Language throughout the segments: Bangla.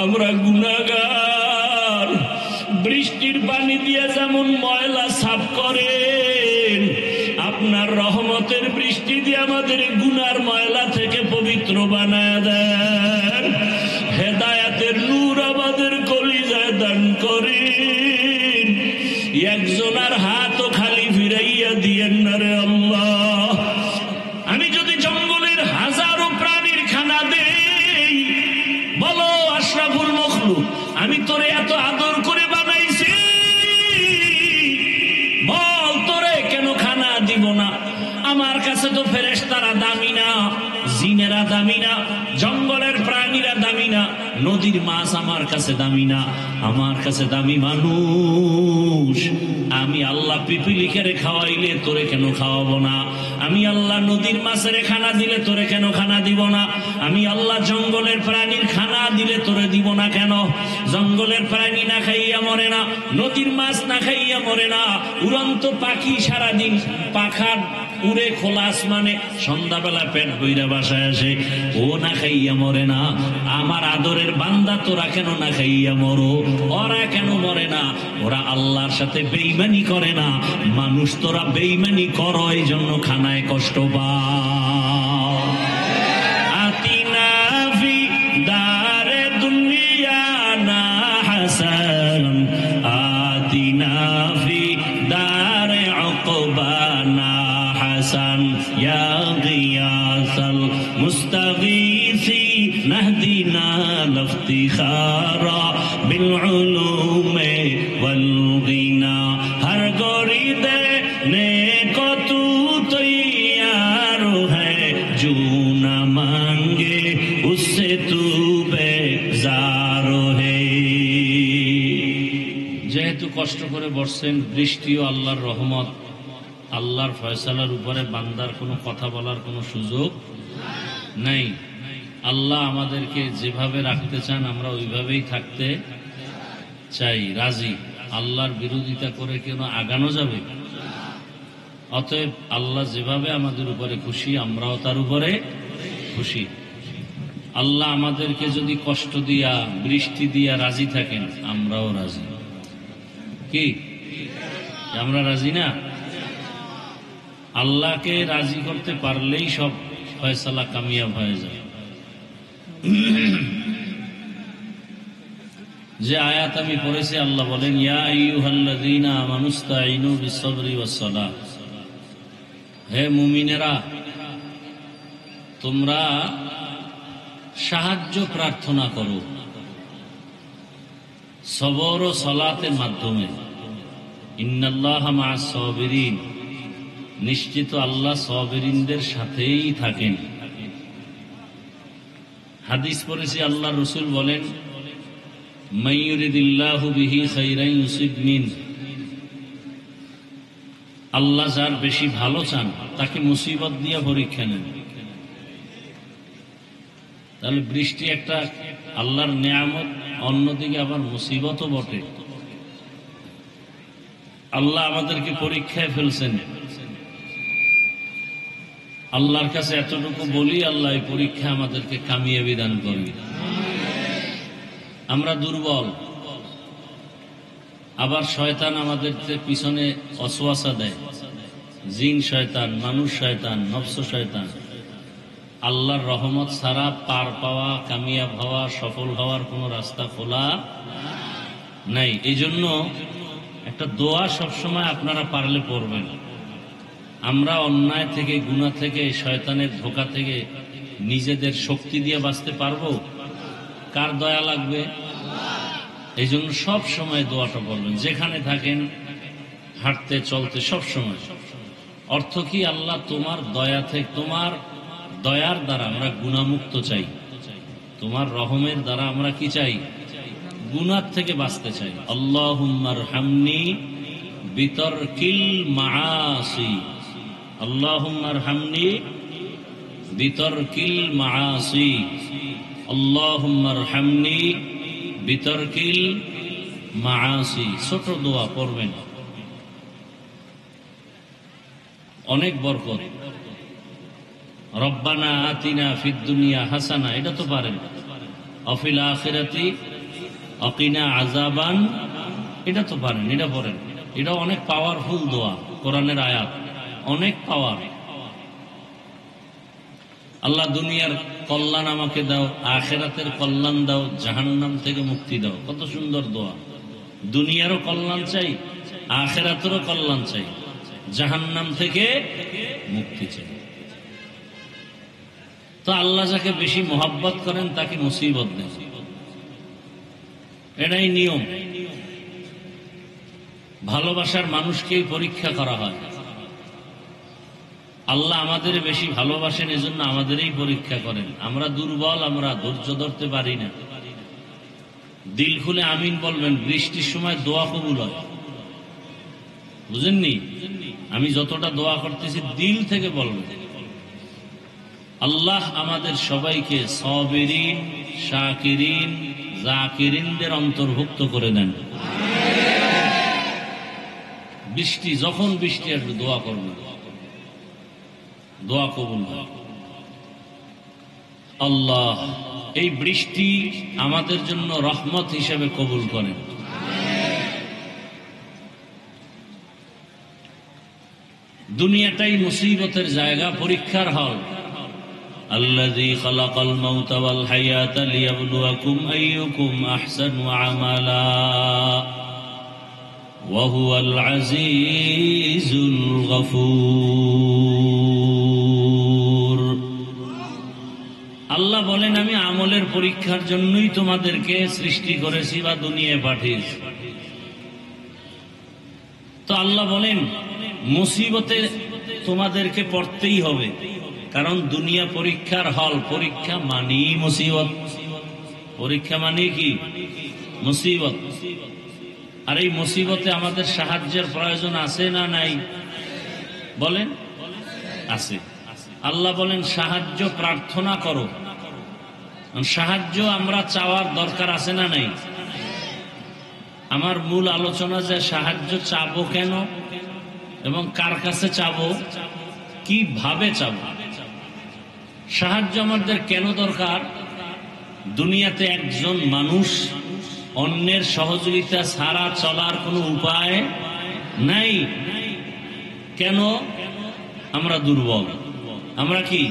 আমরা গুনাহগার। বৃষ্টির পানি দিয়ে যেমন ময়লা সাফ করেন, আপনার রহমতের বৃষ্টি দিয়ে আমাদের গুনার ময়লা থেকে পবিত্র বানায় দেন। হেদায়েতের নূর আমাদের কলিজায় দান করেন। একজনের হাতও খালি ফিরাইয়া দিয়েন না রে আল্লাহ। আমি যদি জঙ্গলের হাজারো প্রাণীর খানা দেই, বলো আশরাফুল মখলুক, আমি তোরে এত আদর করে বানাইছি, বল তোরে কেন খানা দিব না? আমার কাছে তো ফেরেশতারা দামি না, জিনেরা দামি না, জঙ্গলের প্রাণীরা দামি না, নদীর মাছ আমার কাছে দামি না, আমার কাছে দামি মানুষ। আমি আল্লাহ পিপিলিকারে খাওয়াইলে তোরে কেন খাওয়াবো না? আমি আল্লাহ নদীর মাছের খানা দিলে তোরে কেন খানা দিব না? আমি আল্লাহ জঙ্গলের প্রাণীর খানা দিলে তোরে দিব না কেন? জঙ্গলের প্রাণী না খাইয়া মরে না, নদীর মাছ না খাইয়া মরে না, উড়ন্ত পাখি সারাদিন পাখা উড়ে খোলা আসমানে, সন্ধ্যাবেলা পেট বইরা বাসায় আসে, ও না খাইয়া মরে না। আমার আদরের বান্দা তোরা কেন না খাইয়া মরো? ওরা কেন মরে না? ওরা আল্লাহর সাথে বেঈমানি করে না। মানুষ তোরা বেঈমানি করো, এই জন্য খানায় কষ্ট পাও। আতিনা ফি দারে দুনিয়া না হাসান, আতিনা ফি দারে উকবা না হাসান, ইয়া গিয়াসাল মুস্তাগীসি নাহদিনা লফতিখারা বিল উলুমে ওয়াল গিনা। হর গরি দেনে কো তু তৈয়ার হ্যায়, জো না মাঙ্গে উসসে তু বেজার হ্যায়। যেহেতু কষ্ট করে বর্ষেন, বৃষ্টিও আল্লাহর রহমত, আল্লাহর ফয়সালার উপরে বান্দার কোনো কথা বলার কোনো সুযোগ নাই। আল্লাহ আমাদেরকে যেভাবে রাখতে চান আমরা ওইভাবেই থাকতে চাই, রাজি। আল্লাহর বিরোধিতা করে কেন আগানো যাবে? অতএব আল্লাহ যেভাবে আমাদের উপরে খুশি, আমরাও তার উপরে খুশি। আল্লাহ আমাদেরকে যদি কষ্ট দিয়া, বৃষ্টি দিয়া রাজি থাকেন, আমরাও রাজি। কি আমরা রাজি না? আল্লাহকে রাজি করতে পারলেই সব ফয়সালা কামিয়াব হয়ে যায়। যে আয়াত আমি পড়েছি, আল্লাহ বলেন, ইয়া আইয়ুহাল্লাযীনা আমানুস্তাঈনু বিস-সাবরি ওয়াস-সালাহ। হে মুমিনেরা, তোমরা সাহায্য প্রার্থনা করো সবর ও সালাতের মাধ্যমে। ইন্নাল্লাহা মা'আস-সাবিরিন, নিশ্চিত আল্লাহ সাবিরিনদের সাথেই থাকেন। হাদিস পড়েছি, আল্লাহ রাসূল বলেন, মাইয়ুরিদিল্লাহু বিহি খাইরান ইউসিব মিন। আল্লাহ যার বেশি ভালো চান তাকে মুসিবত দিয়ে পরীক্ষা নেন। তাহলে বৃষ্টি একটা আল্লাহর নিয়ামত, অন্যদিকে আবার মুসিবতও বটে। আল্লাহ আমাদেরকে পরীক্ষায় ফেলছেন। আল্লাহর কাছে এতটুকু বলি, আল্লাহ এই পরীক্ষা আমাদেরকে কামিয়াবি দান করবে। আমরা দুর্বল, আবার শয়তান আমাদের পিছনে ওয়াসওয়াসা দেয়, জিন শয়তান, মানুষ শয়তান, নফস শয়তান। আল্লাহর রহমত ছাড়া পার পাওয়া, কামিয়াব হওয়া, সফল হওয়ার কোনো রাস্তা খোলা নাই। এই জন্য একটা দোয়া সবসময় আপনারা পারলে পড়বেন। আমরা অন্যায় থেকে, গুনাহ থেকে, শয়তানের ধোঁকা থেকে নিজেদের শক্তি দিয়ে বাঁচতে পারবো? কার দয়া লাগবে? এই জন্য সব সময় দোয়াটা বলবেন, যেখানে থাকেন, হাঁটতে চলতে সব সময়। অর্থ কি? আল্লাহ তোমার দয়া থেকে, তোমার দয়ার দ্বারা আমরা গুনাহমুক্ত চাই, তোমার রহমের দ্বারা আমরা কি চাই? গুনাহ থেকে বাঁচতে চাই। আল্লাহুম্মা আরহামনি বিতারকিল মাআসি, আল্লাহুম্মা আরহামনি বিতারকিল মাআসি, আল্লাহুম্মা আরহামনি বিতারকিল মাআসি। ছোট দোয়া পড়বেন, অনেক বরকত। রব্বানা আতিনা ফিদ দুনিয়া হাসানা, এটা তো পারেন। অফিল আখিরাতি অকিনা আযাবান, এটা তো পারেন, এটা পড়েন। এটা অনেক পাওয়ারফুল দোয়া, কোরআনের আয়াত, অনেক পাওয়ার। আল্লাহ দুনিয়ার কল্যাণ আমাকে দাও, আখিরাতের কল্যাণ দাও, জাহান্নাম থেকে মুক্তি দাও। কত সুন্দর দোয়া। দুনিয়ারও কল্যাণ চাই, আখিরাতেরও কল্যাণ চাই, জাহান্নাম থেকে মুক্তি চাই। তো আল্লাহ যাকে বেশি মোহাব্বত করেন তাকে মুসিবত দেন, এটাই নিয়ম। ভালোবাসার মানুষকেই পরীক্ষা করা হয়। আল্লাহ আমাদের বেশি ভালোবাসেন, এজন্য আমাদেরই পরীক্ষা করেন। আমরা দুর্বল, আমরা ধৈর্য ধরতে পারি না। দিল খুলে আমিন বলবেন, বৃষ্টির সময় দোয়া কবুল হয়, বুঝেননি? আমি যতটা দোয়া করতেছি দিল থেকে বলবেন। আল্লাহ আমাদের সবাইকে সাবিরিন, শাকিরিন, জাকিরিনদের অন্তর্ভুক্ত করে দেন। বৃষ্টি যখন বৃষ্টি আসবে দোয়া করবেন, দোয়া কবুল হয়। আল্লাহ এই বৃষ্টি আমাদের জন্য রহমত হিসেবে কবুল করেন। দুনিয়াটাই মুসিবতের জায়গা, পরীক্ষার হল। আল্লাযী খালাকাল মাউতা ওয়াল হায়াতা লিয়াবলুয়াকুম আইয়ুকুম আহসানু আমালা ওয়া হুয়াল আজিজুল গফুর। আল্লাহ বলেন, আমি আমলের পরীক্ষার জন্যই তোমাদেরকে সৃষ্টি করেছি বা দুনিয়ায় পাঠিয়েছি। তো আল্লাহ বলেন, মুসিবতে তোমাদেরকে পড়তেই হবে, কারণ দুনিয়া পরীক্ষার হল। পরীক্ষা মানেই মুসিবত, পরীক্ষা মানে কি? মুসিবত। আর এই মুসিবতে আমাদের সাহায্যের প্রয়োজন আছে না নাই? বলেন, আছে। আল্লাহ বলেন, সাহায্য প্রার্থনা করো। সাহায্য আমরা চাওয়ার দরকার আছে না নাই? আমার মূল আলোচনা যে সাহায্য চাবো কেন এবং কার কাছে চাবো, কিভাবে চাবো। সাহায্য আমাদের কেন দরকার? দুনিয়াতে একজন মানুষ অন্যের সহযোগিতা ছাড়া চলার কোনো উপায় নাই। কেন? আমরা দুর্বল। আমরা কি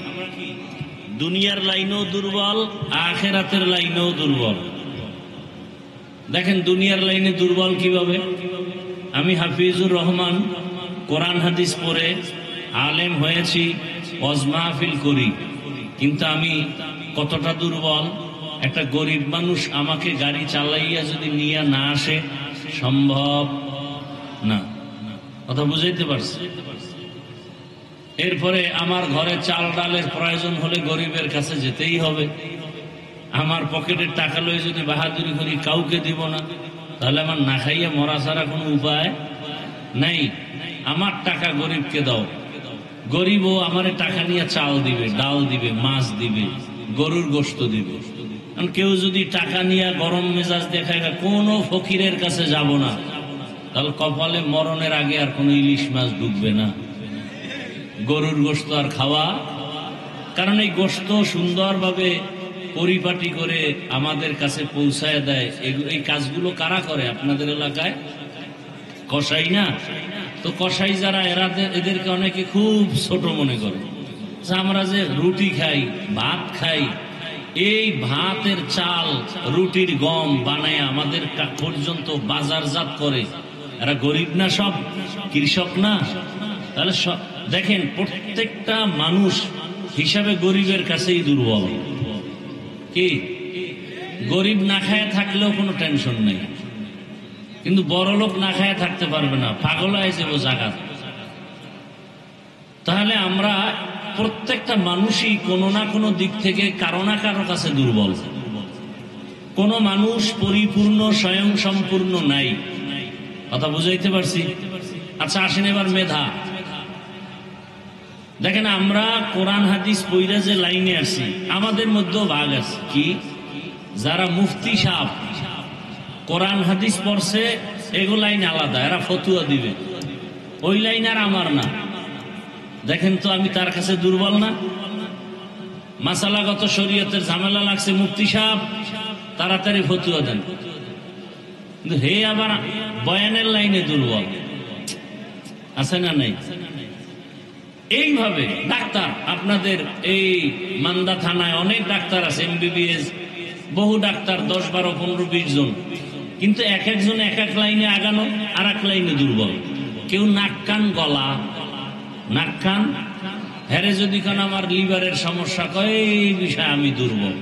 দুনিয়ার লাইনেও দুর্বল, আখিরাতের লাইনেও দুর্বল। দেখেন দুনিয়ার লাইনে দুর্বল কিভাবে। আমি হাফিজুর রহমান, কোরআন হাদিস পড়ে আলেম হয়েছি, ওয়াজ মাহফিল করি, কিন্তু আমি কতটা দুর্বল। একটা গরিব মানুষ আমাকে গাড়ি চালাইয়া যদি নিয়ে না আসে, সম্ভব না। কথা বুঝাইতে পারছি? এরপরে আমার ঘরে চাল ডালের প্রয়োজন হলে গরিবের কাছে যেতেই হবে। আমার পকেটের টাকা লয়ে যদি বাহাদুরি করি কাউকে দিব না, তাহলে আমার না খাইয়া মরা ছাড়া কোনো উপায় নাই। আমার টাকা গরিবকে দাও, গরিবও আমার টাকা নিয়ে চাল দিবে, ডাল দিবে, মাছ দিবে, গরুর গোশত দিবে। কেউ যদি টাকা নিয়ে গরম মেজাজ দেখায় কোনো ফকিরের কাছে যাব না, তাহলে কপালে মরণের আগে আর কোনো ইলিশ মাছ ঢুকবে না, গরুর গোশত আর খাওয়া। কারণ এই গোশত সুন্দরভাবে পরিপাটি করে আমাদের কাছে পৌঁছায় দেয়। এই কাজগুলো কারা করে আপনাদের এলাকায়? কসাই না? তো কসাই যারা, এদেরকে অনেকে খুব ছোট মনে করে। আমরা যে রুটি খাই, ভাত খাই, এই ভাতের চাল, রুটির গম বানায় আমাদের পর্যন্ত বাজারজাত করে, এরা গরিব না? সব কৃষক না? তাহলে দেখেন প্রত্যেকটা মানুষ হিসাবে গরিবের কাছেই দুর্বল। কি গরিব না খায় থাকলেও কোনো টেনশন নেই, কিন্তু বড় লোক না খায় থাকতে পারবে না, পাগল হয়ে যাবো জাগাত। তাহলে আমরা প্রত্যেকটা মানুষই কোনো না কোনো দিক থেকে কারো না কারো কাছে দুর্বল। কোনো মানুষ পরিপূর্ণ স্বয়ং সম্পূর্ণ নাই। কথা বুঝাইতে পারছি? আচ্ছা আসেন এবার মেধা। দেখেন আমরা কোরআন হাদিস পইরা যে লাইনে আসছি, আমাদের মধ্যেও ভাগ আছে। কি? যারা মুফতি সাহেব কোরআন হাদিস পড়ছে, এগুলো লাইন আলাদা, এরা ফতুয়া দিবে, ওই লাইন আর আমার না। দেখেন তো আমি তার কাছে দুর্বল না? মাসালাগত শরীয়তের ঝামেলা লাগছে, মুফতি সাহেব তাড়াতাড়ি ফতুয়া দেন, কিন্তু হে আবার বয়ানের লাইনে দুর্বল, আছে না নাই? এইভাবে ডাক্তার, আপনাদের এই মান্দা থানায় অনেক ডাক্তার আছে, MBBS, বহু ডাক্তার, 10, 12, 15, 20 জন, কিন্তু এক একজন এক এক লাইনে আগানো, আর এক লাইনে দুর্বল। কেউ নাক কান গলা, নাক কান হ্যারে যদি কান আমার লিভারের সমস্যা, কয় এই বিষয়ে আমি দুর্বল।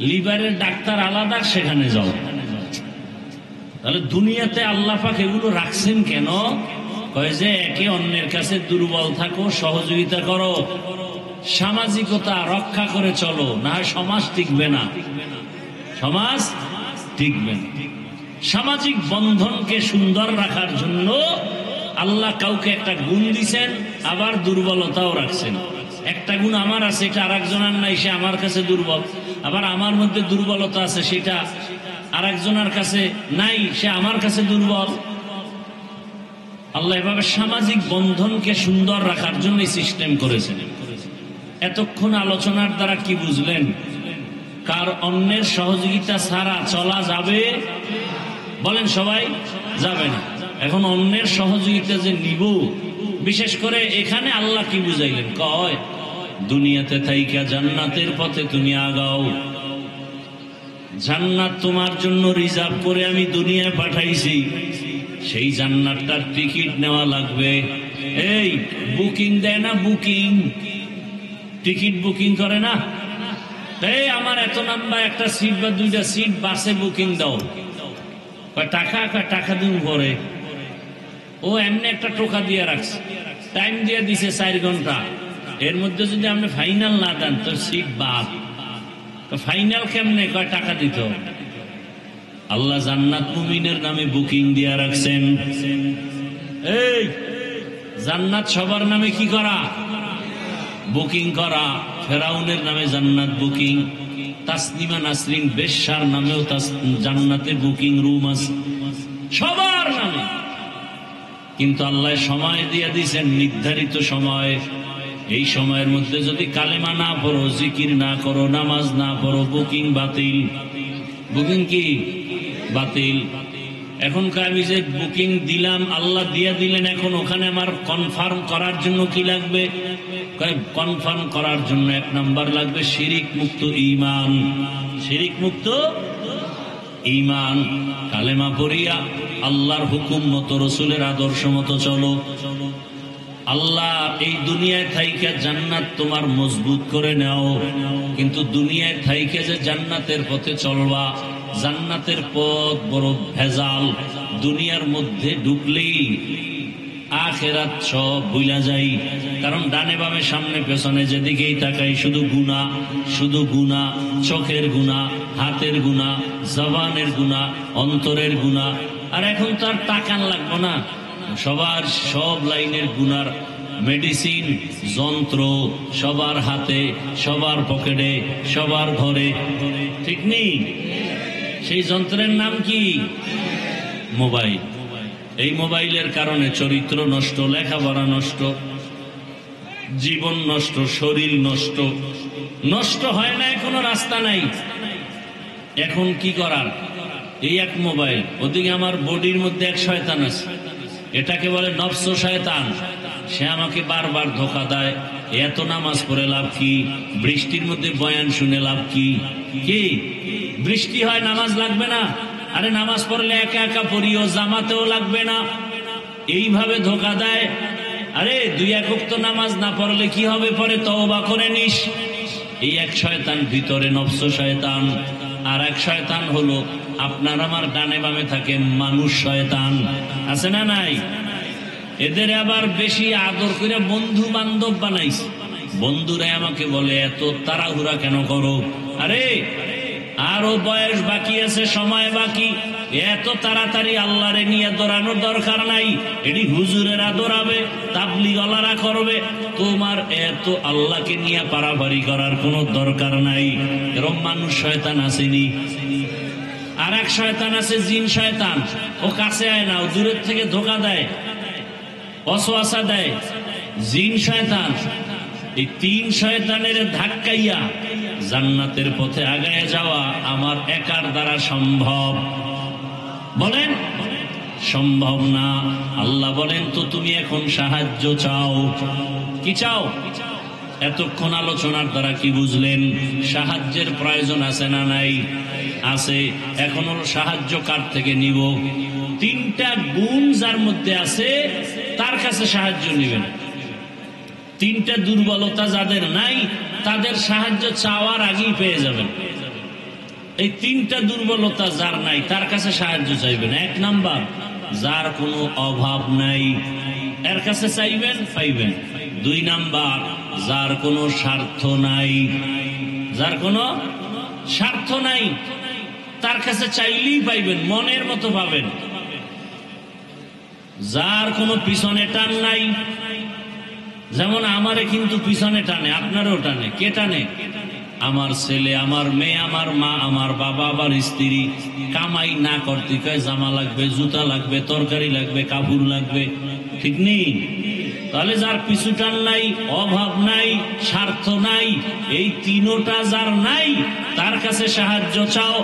লিভারের ডাক্তার আলাদা, সেখানে যাও। তাহলে দুনিয়াতে আল্লাহ পাক এগুলো রাখছেন কেন? কয় যে একে অন্যের কাছে দুর্বল থাকো, সহযোগিতা করো, সামাজিকতা রক্ষা করে চলো, না হয় সমাজ টিকবে না, সমাজ টিকবে না। সামাজিক বন্ধনকে সুন্দর রাখার জন্য আল্লাহ কাউকে একটা গুণ দিছেন, আবার দুর্বলতাও রাখছেন। একটা গুণ আমার আছে, এটা আর একজনের নাই, সে আমার কাছে দুর্বল। আবার আমার মধ্যে দুর্বলতা আছে, সেটা আর একজনের কাছে নাই, সে আমার কাছে দুর্বল। আল্লাহ এভাবে সামাজিক বন্ধনকে সুন্দর রাখার জন্য সিস্টেম করেছেন। এতক্ষণ আলোচনার দ্বারা কি বুঝলেন? কার অন্যের সহযোগিতা ছাড়া চলা যাবে? বলেন সবাই, যাবে না। এখন অন্যের সহযোগিতা যে নিব, বিশেষ করে এখানে আল্লাহ কি বুঝাইলেন? কয় দুনিয়াতে থাইকা জান্নাতের পথে তুমি আগাও। জান্নাত তোমার জন্য রিজার্ভ করে আমি দুনিয়ায় পাঠাইছি, সেই জান্নাতটার টিকিট নেওয়া লাগবে। এই বুকিং দেয় না, বুকিং টিকিট বুকিং করে না? এই আমার এত নাম্বার একটা সিট বা 2টা সিট বাসে বুকিং দাও, টাকা দিন পরে। ও এমনি একটা টোকা দিয়ে রাখছে, টাইম দিয়ে দিছে 4 ঘন্টা, এর মধ্যে যদি আপনি ফাইনাল না দেন তো সিট বাদ। ফাইনাল কেমনে? কয় টাকা দিত। আল্লাহ জান্নাত মুমিনের নামে বুকিং দিয়ে রাখছেন। এই জান্নাত সবার নামে কি করা? বুকিং করা। ফেরাউনের নামে জান্নাত বুকিং, তাসনিমা নাসরিন বেশ্যার নামেও জান্নাতে বুকিং রুম আছে, সবার নামে। কিন্তু আল্লাহ সময় দিয়ে দিয়েছেন, নির্ধারিত সময়। এই সময়ের মধ্যে যদি কালেমা না পড়ো, জিকির না করো, নামাজ না পড়ো, বুকিং বাতিল। বুকিং কি বাতিল? এখন আমি যে বুকিং দিলাম, আল্লাহ দিয়ে দিলেন, এখন ওখানে আমার কনফার্ম করার জন্য কি লাগবে? কনফার্ম করার জন্য 1 নাম্বার লাগবে শিরিক মুক্ত ঈমান। শিরিক মুক্ত ঈমান। কালেমা পড়িয়া আল্লাহর হুকুম মতো, রসুলের আদর্শ মতো চলো। আল্লাহ এই দুনিয়ায় থাইকে জান্নাত তোমার মজবুত করে নাও, কিন্তু দুনিয়ায় থাইকে যে জান্নাতের পথে চলবা, জান্নাতের পথ বড় ভেজাল। দুনিয়ার মধ্যে ঢুকলেই আখিরাত সব ভুলা যাই। কারণ ডানে বামে সামনে পেছনে যেদিকেই তাকাই শুধু গুনাহ, শুধু গুনাহ। চোখের গুনাহ, হাতের গুনাহ, জবানের গুনাহ, অন্তরের গুনাহ। আর এখন তো আর তাকান লাগবো না, সবার সব লাইনের গুনার মেডিসিন, যন্ত্র সবার হাতে, সবার পকেটে, সবার ঘরে, ঠিক নেই? সেই যন্ত্রের নাম কি? মোবাইল। এই মোবাইলের কারণে চরিত্র নষ্ট, লেখাপড়া নষ্ট, জীবন নষ্ট, শরীর নষ্ট। নষ্ট হয় না, এখনো রাস্তা নাই। এখন কি করার? এই এক মোবাইল, ওদিকে আমার বডির মধ্যে এক শয়তান আছে, এটাকে বলে নফস শয়তান। সে আমাকে বারবার ধোঁকা দেয়। এত নামাজ পড়ে লাভ কি? বৃষ্টির মধ্যে বয়ান শুনে লাভ কি? কি বৃষ্টি হয় নামাজ লাগবে না? আরে নামাজ পড়লে একা একা পড়িও, জামাতেও লাগবে না। এইভাবে ধোঁকা দেয়। আরে 2 ওয়াক্ত নামাজ না পড়লে কি হবে? পরে তওবা করে নিস। এই এক শয়তান ভিতরে, নফস শয়তান। আর এক শয়তান হলো আপনার আমার ডানে বামে থাকে মানুষ শয়তান, আছে না নাই? এদের আবার বেশি আদর করে বন্ধু বান্ধব বানাইছে। বন্ধুরা আমাকে বলে এত তাড়াহুড়া কেন করো? আরে আরো বয়স বাকি আছে, সময় বাকি। এত তাড়াতাড়ি আল্লাহরে নিয়ে দৌড়ানোর দরকার নাই। এটি হুজুরেরা দৌড়াবে, তাবলিগওয়ালারা করবে, তোমার এত আল্লাহকে নিয়ে পারাপারি করার কোনো দরকার নাই। এরকম মানুষ শয়তান আসেনি। আর এক শয়তান আছে জিন শয়তান। ও কাছে আয় না, ও দূরের থেকে ধোঁকা দেয়, ওয়াসওয়াসা দেয়। জিন শয়তান। এই 3 শয়তানের ধাক্কাইয়া জান্নাতের পথে আগায় যাওয়া আমার একার দ্বারা সম্ভব? বলেন সম্ভব না। আল্লাহ বলেন তো তুমি এখন সাহায্য চাও। কি চাও? এতক্ষণ আলোচনার দ্বারা কি বুঝলেন? সাহায্যের প্রয়োজন আছে না নাই? আছে। এখন হলো সাহায্য কার থেকে নিব? তিনটা গুণ যার মধ্যে আছে তার কাছে সাহায্য নেবেন। তিনটা দুর্বলতা যাদের নাই তাদের সাহায্য চাওয়ার আগেই পেয়ে যাবেন। এই তিনটা দুর্বলতা যার নাই তার কাছে সাহায্য চাইবেন। এক নাম্বার, যার কোনো অভাব নাই এর কাছে চাইবেন, পাইবেন। দুই নাম্বার, যার কোনো স্বার্থ নাই, যার কোনো স্বার্থ নাই তার কাছে চাইলেই পাইবেন, মনের মতো পাবেন। যার কোনো পিছনে টান নাই, যেমন আমারে কিন্তু পিছনে টানে, আপনারও টানে। কে টানে? আমার ছেলে, আমার মেয়ে, আমার মা, আমার বাবা, আমার স্ত্রী। কামাই না করতে কয় জামা লাগবে, জুতা লাগবে, তরকারি লাগবে, কাপড় লাগবে, ঠিক নেই? তাহলে যার পিছু টান নাই, অভাব নাই, স্বার্থ নাই, এই তিনোটা যার নাই তার কাছে সাহায্য চাও।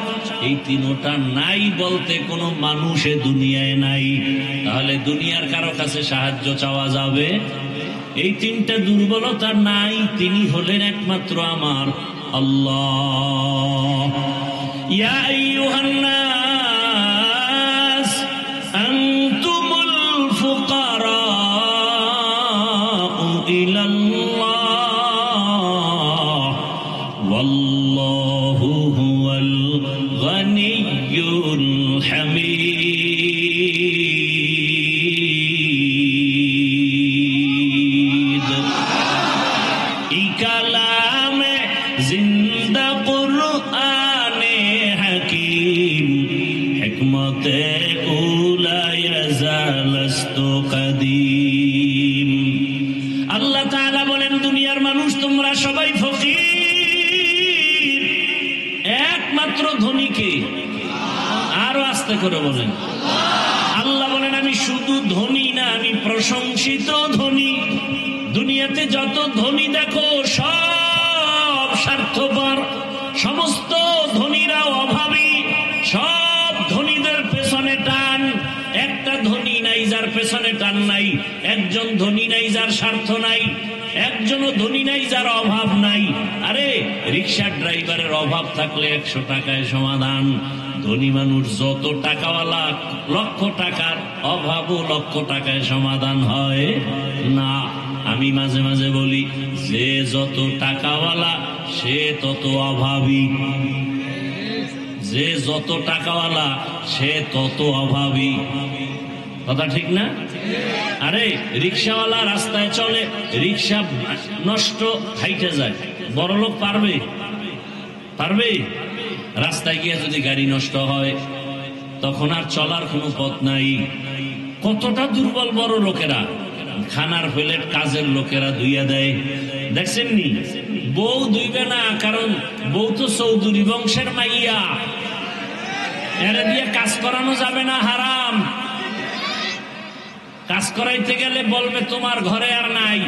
এই তিনোটা নাই বলতে কোনো মানুষে দুনিয়ায় নাই, তাহলে দুনিয়ার কারো কাছে সাহায্য চাওয়া যাবে? এই তিনটা দুর্বলতা নাই, তিনি হলেন একমাত্র আমার আল্লাহ। ইয়া আইয়ুহান নাস আনতুমুল ফুকারাউ ইলাল্লাহ ওয়াল্লাহু হুয়াল গানিয়্যুল হামিদ। এই কালামে জিন্দা কুরআনে হাকিম, হিকমতে উলা ইয়াজালাস্তু কাদিম। আল্লাহ তাআলা বলেন, দুনিয়ার মানুষ তোমরা সবাই ফকির, একমাত্র ধনীকে। আরো আস্তে করে বলেন। আল্লাহ বলেন, আমি শুধু ধনী না, আমি প্রশংসিত ধনী। দুনিয়াতে যত ধনী দেখো সব স্বার্থপর, সমস্ত ধনীরা অভাবী, সব ধনীদের পেছনে টান। একটা ধনী নাই যার পেছনে টান নাই, একজন ধনী নাই যার স্বার্থ নাই, একজনও ধনী নাই যার অভাব নাই। আরে রিক্সার ড্রাইভারের অভাব থাকলে 100 টাকায় সমাধান। ধনী মানুষ যত টাকাওয়ালা, লক্ষ টাকার অভাবও লক্ষ টাকায় সমাধান হয় না। আমি মাঝে মাঝে বলি, যে যত টাকাওয়ালা সে তত অভাবী, যে যত টাকাওয়ালা সে তত অভাবী। কথা ঠিক না? আরে রিক্সাওয়ালা রাস্তায় চলে, রিক্সা নষ্ট, হাইটে যায়, বড়লোক পারবে? পারবে? রাস্তায় গিয়ে যদি গাড়ি নষ্ট হয় তখন আর চলার কোনো পথ নাই। কতটা দুর্বল বড় লোকেরা, খানার প্লেট কাজের লোকেরা ধুইয়া দেয়, দেখছেন নি? বউ ধুইবে না, কারণ বউ তো চৌধুরী বংশের মাইয়া, এরা দিয়ে কাজ করানো যাবে না, হারাম। কাজ করাইতে গেলে বলবে তোমার ঘরে আর নাই।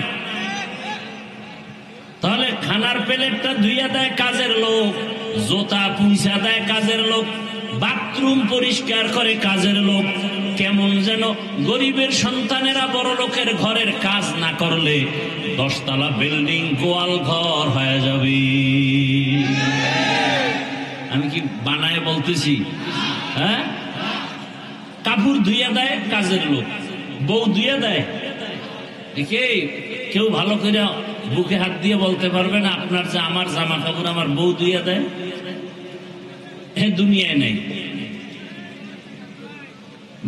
তাহলে খানার প্লেটটা ধুইয়া দেয় কাজের লোক, জোতা পুইসা দেয় কাজের লোক, বাথরুম পরিষ্কার করে কাজের লোক। কেমন যেন গরিবের সন্তানেরা বড় লোকের ঘরের কাজ না করলে 10 তলা বিল্ডিং গোয়াল ঘর হয়ে যাবে। আমি কি বানায় বলতেছি? হ্যাঁ, কাপড় ধুইয়া দেয় কাজের লোক, বউ ধুইয়া দেয়। দেখে কেউ ভালো করে বুকে হাত দিয়ে বলতে পারবে না আপনার যে আমার জামা কাপড় আমার বউ ধুইয়া দেয়? এ দুনিয়ায় নেই।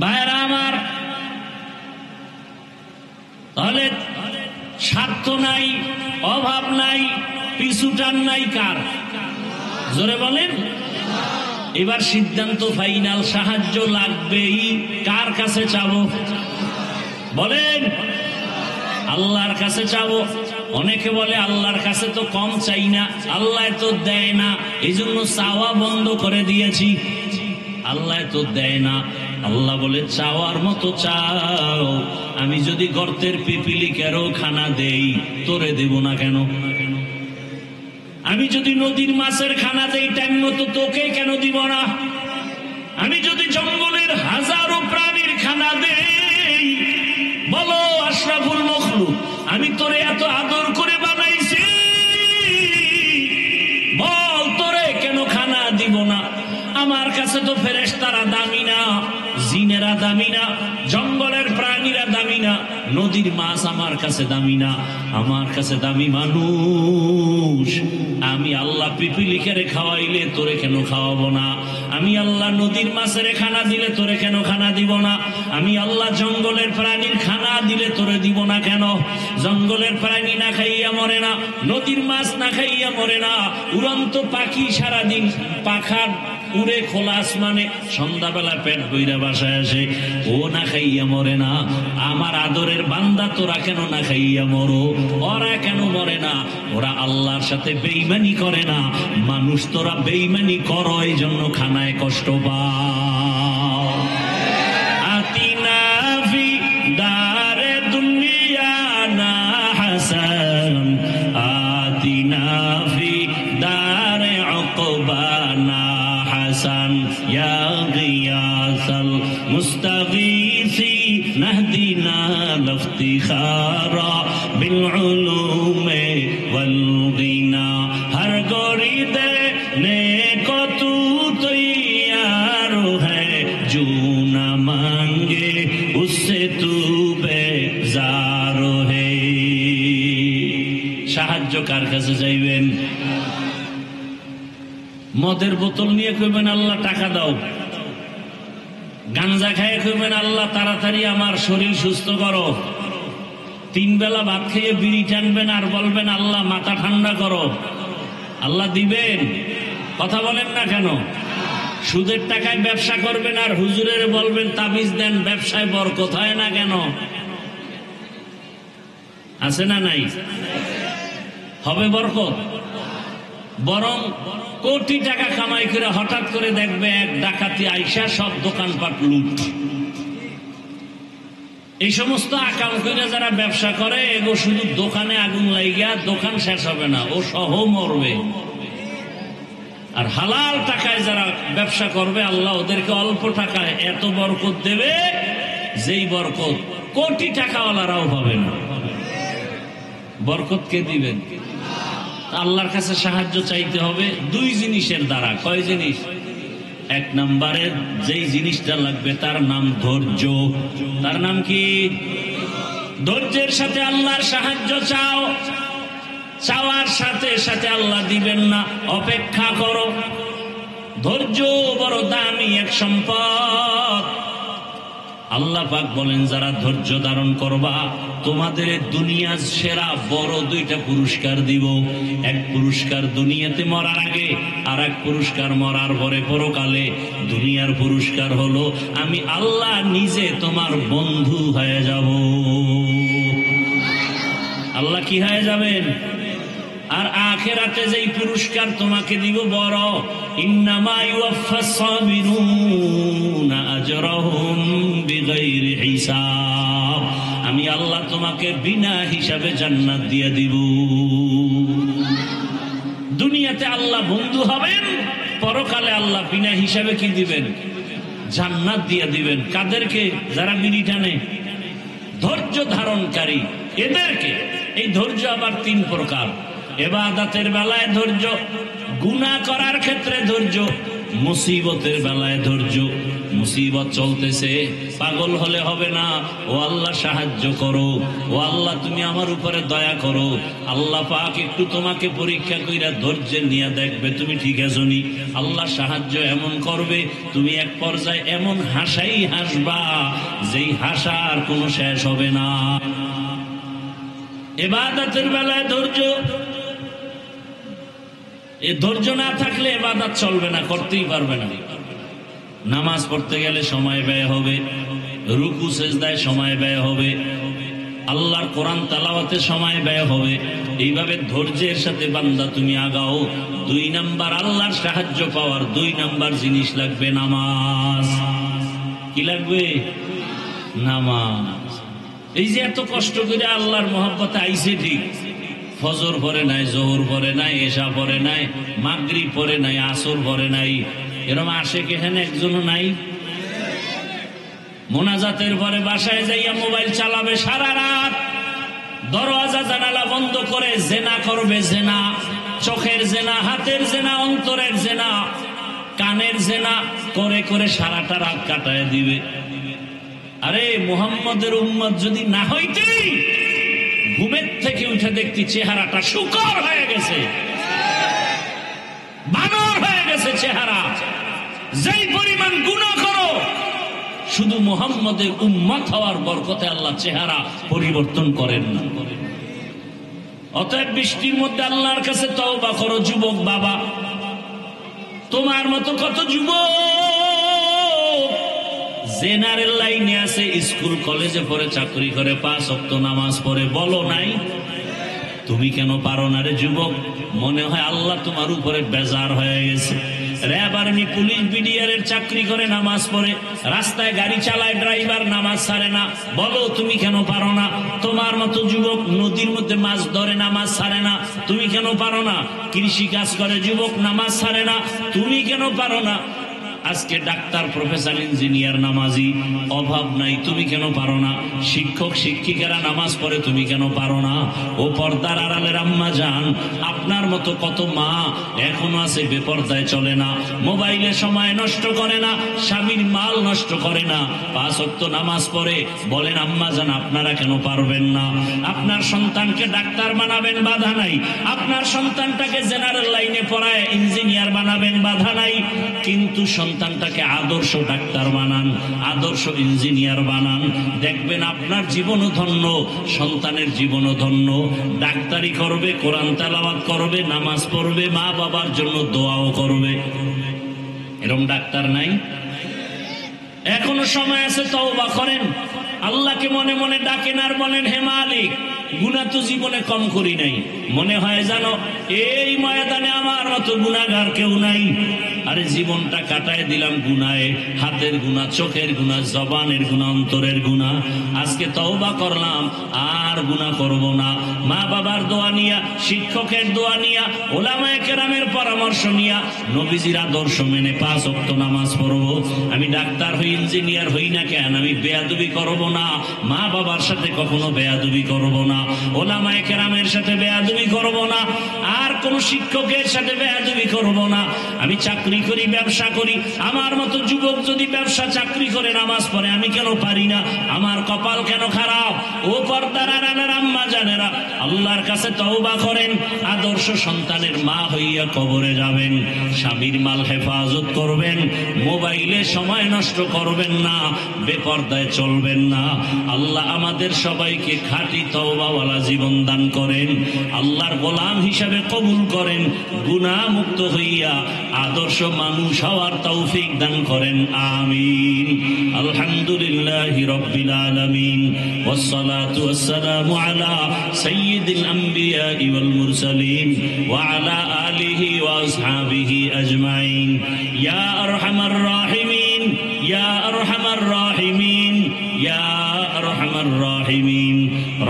ভাইরা আমার, তাহলে স্বার্থ নাই, অভাব নাই, পিছুটান নাই কার? জোরে বলেন। এবার সিদ্ধান্ত ফাইনাল, সাহায্য লাগবেই। কার কাছে চাবো? বলেন। আল্লাহর কাছে চাবো। অনেকে বলে আল্লাহর কাছে তো কম চাই না, আল্লাহ তো দেয় না, এই জন্য চাওয়া বন্ধ করে দিয়েছি। আল্লাহ তো দেয় না। আল্লাহ বলে চাওয়ার মতো চাও। আমি যদি গর্তের পিপিলিকেরও খানা দেই, তোরে দেব না কেন? আমি যদি নদীর মাছের খানা দেই টাইম মতো, তোকে কেন দিব না? আমি যদি জঙ্গলের হাজারো প্রাণীর খানা দেই, বলো আশরাফুল মখলুক, আমি তোরে এত আদর করে বানাইছি, বল তোরে কেন খানা দিব না? আমার কাছে তো ফেরেশতারা দামি না, জিনেরা দামি না, জঙ্গলের প্রাণীরা দামি না, নদীর মাছ আমার কাছে দামি না, আমার কাছে দামি মানুষ। আমি আল্লাহ পিপিলিকারে খাওয়াইলে তোরে কেন খাওয়াবো না? আমি আল্লাহ নদীর মাছের খানা দিলে তোরে কেন খানা দিব না? আমি আল্লাহ জঙ্গলের প্রাণীর খানা দিলে তোরে দিব না কেন? জঙ্গলের প্রাণী না খাইয়া মরে না, নদীর মাছ না খাইয়া মরে না, উড়ন্ত পাখি সারাদিন পাখা উড়ে খোলা আসমানে, সন্ধ্যাবেলা পেট বইরা বাসায় আসে, ও না খাইয়া মরে না। আমার আদরের বান্দা তোরা কেন না খাইয়া মরো? ওরা কেন মরে না? ওরা আল্লাহর সাথে বেঈমানি করে না। মানুষ তোরা বেঈমানি করো, এই জন্য খানায় কষ্ট পাও। আতিনা ফি দারে দুনিয়া না হাসান, আতিনা ফি দারে উকবা না হাসান, ইয়া গিয়াসাল মুস্তাগীসি নাহদিনা লিফতিখারা বিল উলুমে ওয়াল গিনা। হর গরিদে নেকো তু তৈয়ার হ্যায়, জো না মাঙ্গে উসসে তু বেজার হ্যায়। সাহায্য কার কাছে চাইবেন? মদের বোতল নিয়ে কইবেন আল্লাহ টাকা দাও। গাঞ্জা খায় কইবেন আল্লাহ তাড়াতাড়ি আমার শরীর সুস্থ করো। 3 বেলা ভাত খেয়ে বিড়ি টানবেন আর বলবেন আল্লাহ মাথা ঠান্ডা করো। আল্লাহ দিবেন? কথা বলেন না কেন? সুদের টাকায় ব্যবসা করবেন আর হুজুরের বলবেন তাবিজ দেন, ব্যবসায় বরকত হয় না কেন? আছে না নাই? হবে বরকত? বরং কোটি টাকা কামাই করে হঠাৎ করে দেখবে এক ডাকাতি আইসা সব দোকানপাট লুট। এই সমস্ত আকাম করে যারা ব্যবসা করে, এগো শুধু দোকানে আগুন লাগিয়া দোকান শেষ হবে না, ও সহ মরবে। আর হালাল টাকায় যারা ব্যবসা করবে, আল্লাহ ওদেরকে অল্প টাকায় এত বরকত দেবে, যেই বরকত কোটি টাকাওয়ালারাও পাবে না। বরকত কে দিবেন? আল্লাহর কাছে সাহায্য চাইতে হবে 2 জিনিসের দ্বারা। কয় জিনিস? 1 নম্বরে যেই জিনিসটা লাগবে তার নাম ধৈর্য। তার নাম কি? ধৈর্যের সাথে আল্লাহর সাহায্য চাও। চাওয়ার সাথে সাথে আল্লাহ দিবেন না, অপেক্ষা করো। ধৈর্য বড় দামি এক সম্পদ। আল্লাহ পাক বলেন যারা ধৈর্য ধারণ করবা, তোমাদের দুনিয়ার সেরা বড় 2টা পুরস্কার দিব। এক পুরস্কার দুনিয়াতে মরার আগে, আর এক পুরস্কার মরার পরে পরকালে। দুনিয়ার পুরস্কার হলো আমি আল্লাহ নিজে তোমার বন্ধু হয়ে যাব। আল্লাহ কি হয়ে যাবেন? আর আখিরাতে যেই পুরস্কার তোমাকে দিব বড়, ইন্নামা ইউওয়াফাস সাবিরুনা আজরাহুম বিগাইরি হিসাব। আমি আল্লাহ তোমাকে বিনা হিসাবে জান্নাত দিয়ে দিব। দুনিয়াতে আল্লাহ বন্ধু হবেন, পরকালে আল্লাহ বিনা হিসাবে কি দিবেন? জান্নাত দিয়ে দিবেন। কাদেরকে? যারা বিড়ি টানে, ধৈর্য ধারণকারী এদেরকে। এই ধৈর্য আবার 3 প্রকার। ইবাদতের বেলায় ধৈর্য, গুনাহ করার ক্ষেত্রে ধৈর্য, মুসিবতের বেলায় ধৈর্য। মুসিবত চলতেছে, পাগল হলে হবে না। ও আল্লাহ সাহায্য করো, ও আল্লাহ তুমি আমার উপরে দয়া করো। আল্লাহ পাক একটু তোমাকে পরীক্ষা কইরা ধৈর্য নিয়ে দেখবে তুমি ঠিক আছো নি। আল্লাহ সাহায্য এমন করবে, তুমি এক পর্যায়ে এমন হাসাই হাসবা যেই হাসার কোনো শেষ হবে না। ইবাদতের বেলায় ধৈর্য। এই ধৈর্য না থাকলে ইবাদত চলবে না, করতেই পারবে না। নামাজ পড়তে গেলে সময় ব্যয় হবে, রুকু সেজদায় সময় ব্যয় হবে, আল্লাহর কোরআন তেলাওয়াতে সময় ব্যয় হবে। এইভাবে ধৈর্যের সাথে বান্দা তুমি আগাও। 2 নাম্বার আল্লাহর সাহায্য পাওয়ার 2 নাম্বার জিনিস লাগবে নামাজ। কি লাগবে? নামাজ। এই যে এত কষ্ট করে আল্লাহর মহব্বতে আইছে ঠিক, ফজর পরে নাই, জোহর পরে নাই, এশা পরে নাই, মাগরিব পরে নাই, আসর পরে নাই। এরকম আশেক এখানে একজনও নাই? মোনাজাতের পরে বাসায় যাইয়া মোবাইল চালাবে সারা রাত, দরওয়াজা জানালা বন্ধ করে জেনা করবে, জেনা, চোখের জেনা, হাতের জেনা, অন্তরের জেনা, কানের জেনা করে করে সারাটা রাত কাটায় দিবে। আরে মুহাম্মদের উম্মত যদি না হইতে, ঘুমের থেকে উঠে দেখতি চেহারাটা শুকর হয়ে গেছে, বানর হয়ে গেছে চেহারা। যেই পরিমাণ গুনাহ করো, শুধু মুহাম্মদের উম্মত হওয়ার বরকতে আল্লাহ চেহারা পরিবর্তন করেন না। অতএব বৃষ্টির মধ্যে আল্লাহর কাছে তওবা করো। যুবক বাবা, তোমার মতো কত যুবক জেনারেল লাইনে আছে, স্কুল কলেজে পড়ে, চাকরি করে, 5 ওয়াক্ত নামাজ পড়ে, বলো নাই? তুমি কেন পারো না রে যুবক? মনে হয় আল্লাহ তোমার উপরে বেজার হয়ে গেছে। র্যাব আর্মি পুলিশ বিডিআরের চাকরি করে, নামাজ পড়ে, রাস্তায় গাড়ি চালায়, ড্রাইভার, নামাজ ছাড়ে না। বলো তুমি কেন পারো না? তোমার মতো যুবক নদীর মধ্যে মাছ ধরে, নামাজ ছাড়ে না, তুমি কেন পারো না? কৃষি কাজ করে যুবক, নামাজ ছাড়ে না, তুমি কেন পারো না? আজকে ডাক্তার, প্রফেসর, ইঞ্জিনিয়ার, নামাজি, অভাব নাই, তুমি কেন পারো না? শিক্ষক শিক্ষিকারা নামাজ পড়ে, তুমি কেন পারো না? ও পর্দার আড়ালের আম্মা জান, আপনার মতো কত মা এখনো আছে বেপর্দায় চলে না, মোবাইলে সময় নষ্ট করে না, স্বামীর মাল নষ্ট করে না, 5 ওয়াক্ত নামাজ পড়ে। বলেন আম্মা জান, আপনারা কেন পারবেন না? আপনার সন্তানকে ডাক্তার বানাবেন, বাধা নাই। আপনার সন্তানটাকে জেনারেল লাইনে পড়ায় ইঞ্জিনিয়ার বানাবেন, বাধা নাই। কিন্তু সন্তানটাকে আদর্শ ডাক্তার বানান, আদর্শ ইঞ্জিনিয়ার বানান, দেখবেন আপনার জীবনও ধন্য, সন্তানের জীবনও ধন্য। ডাক্তারি করবে, কোরআন তেলাওয়াত করবে, নামাজ পড়বে, মা বাবার জন্য দোয়াও করবে। এরকম ডাক্তার নাই? এখনো সময় আছে, তওবা করেন, আল্লাহকে মনে মনে ডাকেন আর বলেন, হে মালিক, গুনাহ তো জীবনে কম করি নাই। মনে হয় জানো এই ময়দানে আমার মতো গুনাহগার কেউ নাই। আরে জীবনটা কাটায় দিলাম গুনাহে, হাতের গুনাহ, চোখের গুনাহ, জবানের গুনাহ, অন্তরের গুনাহ। আজকে তওবা করলাম, আর গুনাহ করব না। মা বাবার দোয়া নিয়া, শিক্ষকের দোয়া নিয়া, ওলামায়ে কেরামের পরামর্শ নিয়া, নবীজির আদর্শ মেনে 5 ওয়াক্ত নামাজ পড়ব। আমি ডাক্তার হই, ইঞ্জিনিয়ার হই না কেন, আমি বেয়াদবি করব না। মা বাবার সাথে কখনো বেয়াদবি করব না, ওলামায়ে কেরামের সাথে বেয়াদবি করব না, আর কোন শিক্ষকের সাথে বেয়াদবি করব না। আমি চাকরি করি, ব্যবসা করি, আমার মতো যুবক যদি ব্যবসা চাকরি করে, নামাজ পড়ে, আমি কেন পারি না? আমার কপাল কেন খারাপ? ও পর্দার আড়ালের আম্মা জানেরা, আল্লাহর কাছে তওবা করেন। আদর্শ সন্তানের মা হইয়া কবরে যাবেন, স্বামীর মাল হেফাজত করবেন, মোবাইলে সময় নষ্ট করবেন না, বেপর্দায় চলবেন না। আল্লাহ আমাদের সবাইকে খাঁটি তওবাওয়ালা জীবন দান করেন, আল্লাহর গোলাম হিসাবে কবুল করেন, গুনাহ মুক্ত হইয়া আদর্শ মানুষ হওয়ার তৌফিক দান করেন। আমিন। আলহামদুলিল্লাহি রাব্বিল আলামিন, ওয়াসসালাতু ওয়াসসালামু আলা সাইয়্যিদিল আমবিয়া ওয়াল মুরসালিন ওয়া আলা আলিহি ওয়া আসহাবিহি আজমাইন। ইয়া আরহামার রাহিমিন, ইয়া আরহামার রাহিমিন, ইয়া আরহামার রাহিমিন।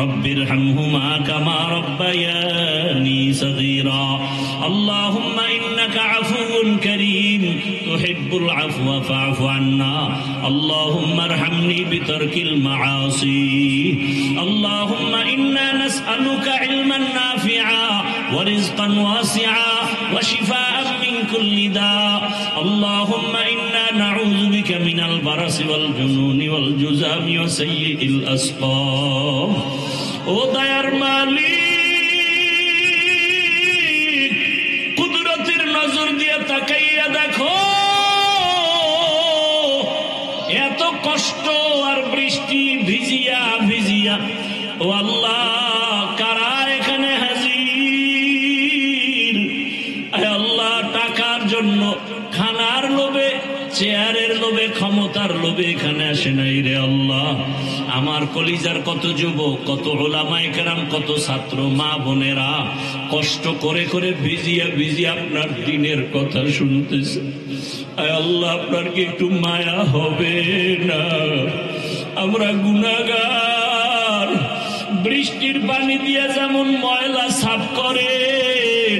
রব্বিরহামহুমা কামা রাব্বায়ানি সগীরা। আল্লাহুম্মা ইন্নাকা আফুউন কারীম তুহিব্বুল আফওয়া ফা'ফু আন্না। আল্লাহুম্মা আরহামনি বিতারকিল মাআসি। আল্লাহুম্মা ইন্না নাসআলুকা ইলমান নাফিআ ওয়া রিজকান ওয়াসিআ ওয়া শিফাআন মিন কুল্লি দা। আল্লাহুম্মা ইন্না নাউযু বিকা মিনাল বারাসি ওয়াল জুনুনি ওয়াল জুযামি ওয়া সাইয়্যিল আসকাম। ও দয়ার মালিক, কুদরতের নজর দিয়ে তাকাইয়া দেখো, এত কষ্ট আর বৃষ্টি ভিজিয়া ভিজিয়া, ও আল্লাহ, কারা এখানে হাজির? আল্লাহ, টাকার জন্য, খানার লোভে, চেয়ারের লোভে, ক্ষমতার লোভে এখানে আসে নাই রে আল্লাহ। আমার কলিজার কত যুবক, কত ওলামায়ে কেরাম, কত ছাত্র, মা বোনেরা কষ্ট করে করে ভিজিয়া ভিজিয়া আপনার দ্বীনের কথা শুনতেছে। আয় আল্লাহ, আপনার কি একটু মায়া হবে না? আমরা গুনাহগার, বৃষ্টির পানি দিয়ে যেমন ময়লা সাফ করেন,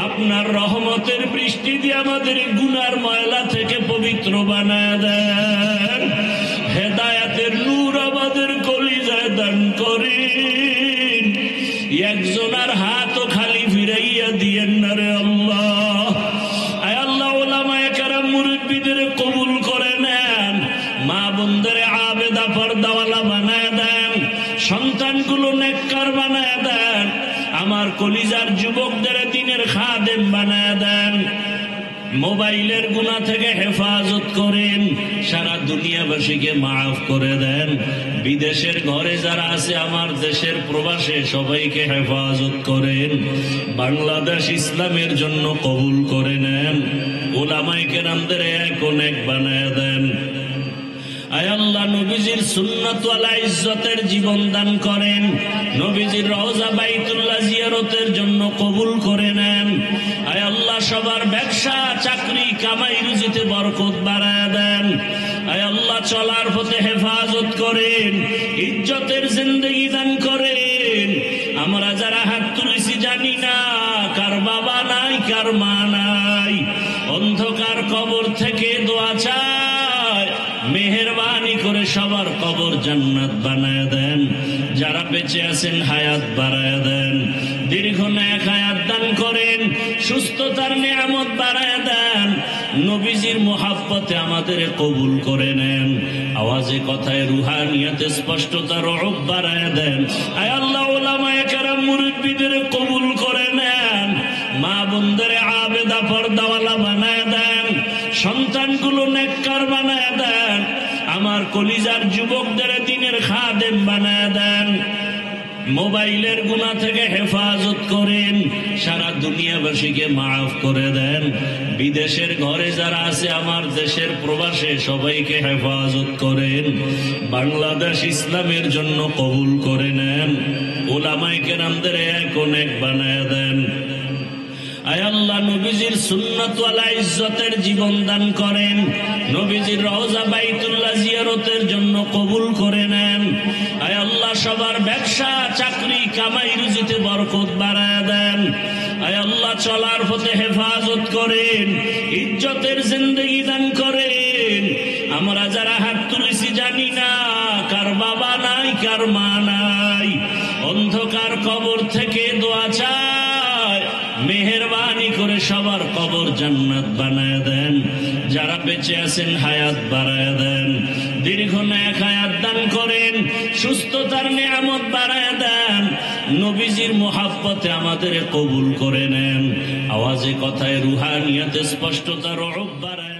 আপনার রহমতের বৃষ্টি দিয়ে আমাদের গুনার ময়লা থেকে পবিত্র বানায় দেন। হেদায়াতের নূর আমাদের কলিজায় দান করেন। একজনের হাতও খালি ফিরাইয়া দিয়েন না রে আল্লাহ। আয় আল্লাহ, ওলামায়ে কেরাম মুরব্বিদের কবুল করে নেন, মা বোনদের আবেদা পর্দাওয়ালা বানায় দেন, সন্তানগুলো নেককার বানায় দেন, আমার কলিজার যুবকদের দ্বীনের খাদেম বানায় দেন। মোবাইলের গুনাহ থেকে হেফাজত করেন, সারা দুনিয়াবাসীকে মাফ করে দেন। বিদেশের ঘরে যারা আছে, আমার দেশের প্রবাসে সবাইকে হেফাজত করেন। বাংলাদেশ ইসলামের জন্য কবুল করে নেন। উলামায়ে কেরামদের এক অনেক বানায় দেন। আয় আল্লাহ, নবীজির সুন্নাত ওয়ালা ইজ্জতের জীবন দান করেন। নবীজির রওজা বাইতুল্লাহ জিয়ারতের জন্য কবুল করে নেন। আয় আল্লাহ, সবার ব্যবসা চাকরি কামাই রুজিতে বরকত বাড়ায় দেন। আয় আল্লাহ, চলার পথে হেফাজত করেন, ইজ্জতের জিন্দেগি দান করেন। আমরা যারা হাত তুলেছি জানি না কার বাবা নাই, কার মা নাই, অন্ধকার কবর থেকে দোয়া চাই, মেহেরবানি করে সবার কবর জান্নাত বানায় দেন। যারা বেঁচে আছেন হায়াত বাড়ায় দেন, দীর্ঘ নেক হায়াত দান করেন, সুস্থতার নিয়ামত বাড়ায় দেন। নবীজির মুহাব্বতে আমাদের কবুল করে নেন। আওয়াজে কথায় রুহানিয়াতে স্পষ্টতার রূপ বাড়ায় দেন। আয় আল্লাহ, উলামায়ে কেরাম মুরব্বিদের কবুল করে নেন, মা বোনদের আবেদা পর্দাওয়ালা বানায় দেন, সন্তানগুলো নেককার বানায় দেন, আমার কলিজার যুবকদের দ্বীনের খাদেম বানায় দেন। মোবাইলের গুনাহ থেকে হেফাজত করেন, সারা দুনিয়াবাসীকে মাফ করে দেন। বিদেশের ঘরে যারা আছে, আমার দেশের প্রবাসে সবাইকে হেফাজত করেন। বাংলাদেশ ইসলামের জন্য কবুল করে নেন। উলামায়ে কেরামদের এক অনেক বানায় দেন। আয় আল্লাহ, নবীজির সুন্নাত ওয়ালা ইজ্জতের জীবন দান করেন। নবীজির রওজা বাইতুল্লাহ জিয়ারতের জন্য কবুল করে নেন। আয় আল্লাহ, সবার ব্যবসা চাকরি কামাই রুজিতে বরকত বাড়ায় দেন। আয় আল্লাহ, চলার পথে হেফাজত করেন, ইজ্জতের জিন্দেগি দান করেন। আমরা যারা হাত তুলেছি জানি না কার বাবা নাই, কার মা নাই, অন্ধকার কবর থেকে দোয়া চাই, মেহেরবানি করে সবার কবর জান্নাত বানায় দেন। যারা বেঁচে আছেন হায়াত বাড়ায় দেন, দীর্ঘ নেক হায়াত দান করেন, সুস্থতার নিয়ামত বাড়ায় দেন। নবীজির মুহাব্বতে আমাদের কবুল করে নেন। আওয়াজে কথায় রুহানিয়াতে স্পষ্টতার রূপ বাড়ায়